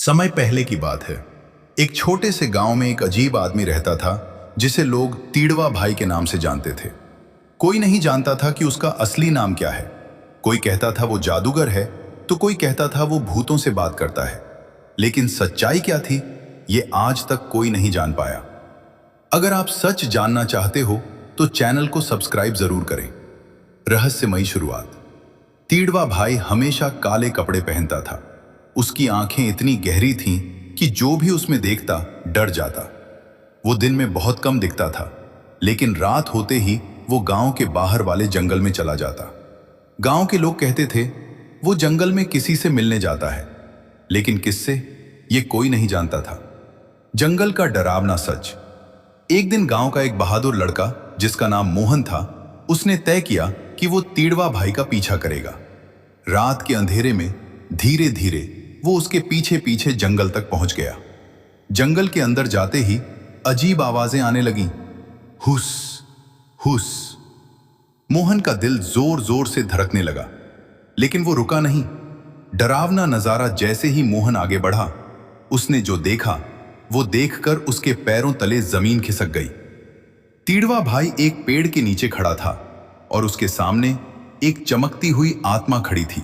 समय पहले की बात है। एक छोटे से गांव में एक अजीब आदमी रहता था जिसे लोग तीड़वा भाई के नाम से जानते थे। कोई नहीं जानता था कि उसका असली नाम क्या है। कोई कहता था वो जादूगर है, तो कोई कहता था वो भूतों से बात करता है। लेकिन सच्चाई क्या थी, ये आज तक कोई नहीं जान पाया। अगर आप सच जानना चाहते हो तो चैनल को सब्सक्राइब जरूर करें। रहस्यमयी शुरुआत। तीड़वा भाई हमेशा काले कपड़े पहनता था। उसकी आंखें इतनी गहरी थीं कि जो भी उसमें देखता डर जाता। वो दिन में बहुत कम दिखता था, लेकिन रात होते ही वो गांव के बाहर वाले जंगल में चला जाता। गांव के लोग कहते थे वो जंगल में किसी से मिलने जाता है, लेकिन किससे ये कोई नहीं जानता था। जंगल का डरावना सच। एक दिन गांव का एक बहादुर लड़का जिसका नाम मोहन था, उसने तय किया कि वो तीड़वा भाई का पीछा करेगा। रात के अंधेरे में धीरे धीरे वो उसके पीछे पीछे जंगल तक पहुंच गया। जंगल के अंदर जाते ही अजीब आवाजें आने लगीं। हुस हुस। मोहन का दिल जोर जोर से धड़कने लगा, लेकिन वो रुका नहीं। डरावना नजारा जैसे ही मोहन आगे बढ़ा, उसने जो देखा वो देखकर उसके पैरों तले जमीन खिसक गई। तीड़वा भाई एक पेड़ के नीचे खड़ा था और उसके सामने एक चमकती हुई आत्मा खड़ी थी।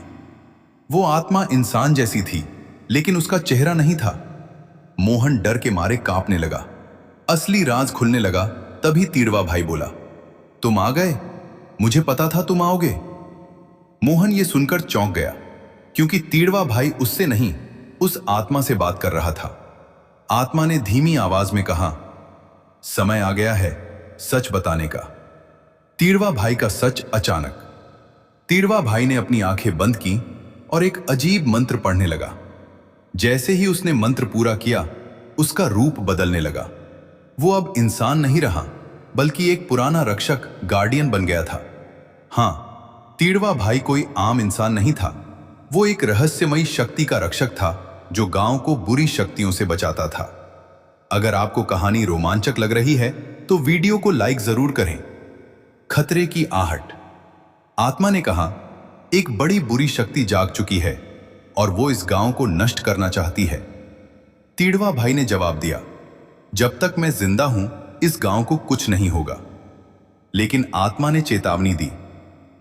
वो आत्मा इंसान जैसी थी, लेकिन उसका चेहरा नहीं था। मोहन डर के मारे कांपने लगा। असली राज खुलने लगा। तभी तीड़वा भाई बोला, तुम आ गए, मुझे पता था तुम आओगे। मोहन ये सुनकर चौंक गया, क्योंकि तीड़वा भाई उससे नहीं, उस आत्मा से बात कर रहा था। आत्मा ने धीमी आवाज में कहा, समय आ गया है सच बताने का। तीड़वा भाई का सच। अचानक तीड़वा भाई ने अपनी आंखें बंद की और एक अजीब मंत्र पढ़ने लगा। जैसे ही उसने मंत्र पूरा किया, उसका रूप बदलने लगा। वो अब इंसान नहीं रहा, बल्कि एक पुराना रक्षक, गार्डियन बन गया था। हाँ, तीड़वा भाई कोई आम इंसान नहीं था। वो एक रहस्यमयी शक्ति का रक्षक था जो गांव को बुरी शक्तियों से बचाता था। अगर आपको कहानी रोमांचक लग रही है तो वीडियो को लाइक जरूर करें। खतरे की आहट। आत्मा ने कहा, एक बड़ी बुरी शक्ति जाग चुकी है और वो इस गांव को नष्ट करना चाहती है। तीड़वा भाई ने जवाब दिया, जब तक मैं जिंदा हूं इस गांव को कुछ नहीं होगा। लेकिन आत्मा ने चेतावनी दी,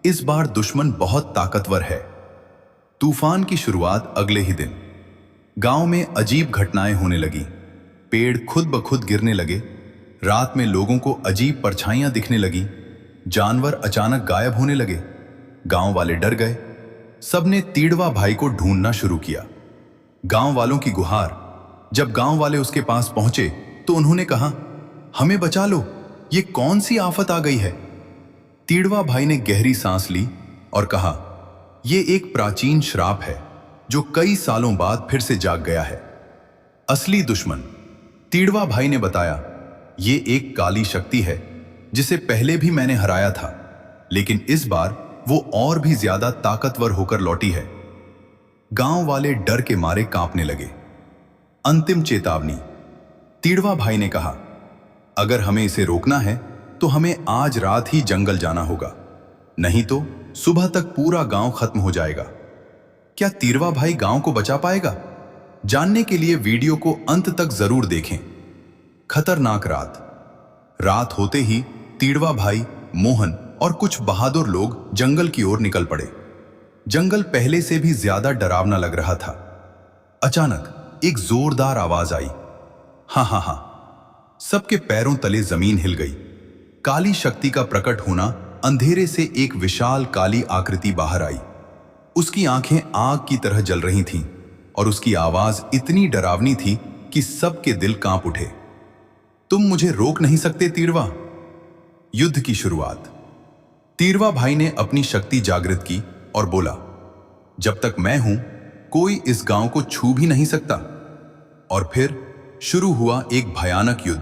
इस बार दुश्मन बहुत ताकतवर है। तूफान की शुरुआत अगले ही दिन। गांव में अजीब घटनाएं होने लगी। पेड़ खुद ब खुद गिरने लगे। रात में लोगों को अजीब परछाइयां दिखने लगी। जानवर अचानक गायब होने लगे। गांव वाले डर गए। सबने तीड़वा भाई को ढूंढना शुरू किया। गांव वालों की गुहार। जब गांव वाले उसके पास पहुंचे तो उन्होंने कहा, हमें बचा लो, ये कौन सी आफत आ गई है। तीड़वा भाई ने गहरी सांस ली और कहा, यह एक प्राचीन श्राप है जो कई सालों बाद फिर से जाग गया है। असली दुश्मन। तीड़वा भाई ने बताया, यह एक काली शक्ति है जिसे पहले भी मैंने हराया था, लेकिन इस बार वो और भी ज्यादा ताकतवर होकर लौटी है। गांव वाले डर के मारे कांपने लगे। अंतिम चेतावनी। तीड़वा भाई ने कहा, अगर हमें इसे रोकना है तो हमें आज रात ही जंगल जाना होगा, नहीं तो सुबह तक पूरा गांव खत्म हो जाएगा। क्या तीड़वा भाई गांव को बचा पाएगा? जानने के लिए वीडियो को अंत तक जरूर देखें। खतरनाक रात। रात होते ही तीड़वा भाई, मोहन और कुछ बहादुर लोग जंगल की ओर निकल पड़े। जंगल पहले से भी ज्यादा डरावना लग रहा था। अचानक एक जोरदार आवाज आई। हाँ हाँ हाँ। सबके पैरों तले जमीन हिल गई। काली शक्ति का प्रकट होना। अंधेरे से एक विशाल काली आकृति बाहर आई। उसकी आंखें आग की तरह जल रही थीं और उसकी आवाज इतनी डरावनी थी कि सबके दिल कांप उठे। तुम मुझे रोक नहीं सकते तीड़वा। युद्ध की शुरुआत। तीड़वा भाई ने अपनी शक्ति जागृत की और बोला, जब तक मैं हूं कोई इस गांव को छू भी नहीं सकता। और फिर शुरू हुआ एक भयानक युद्ध।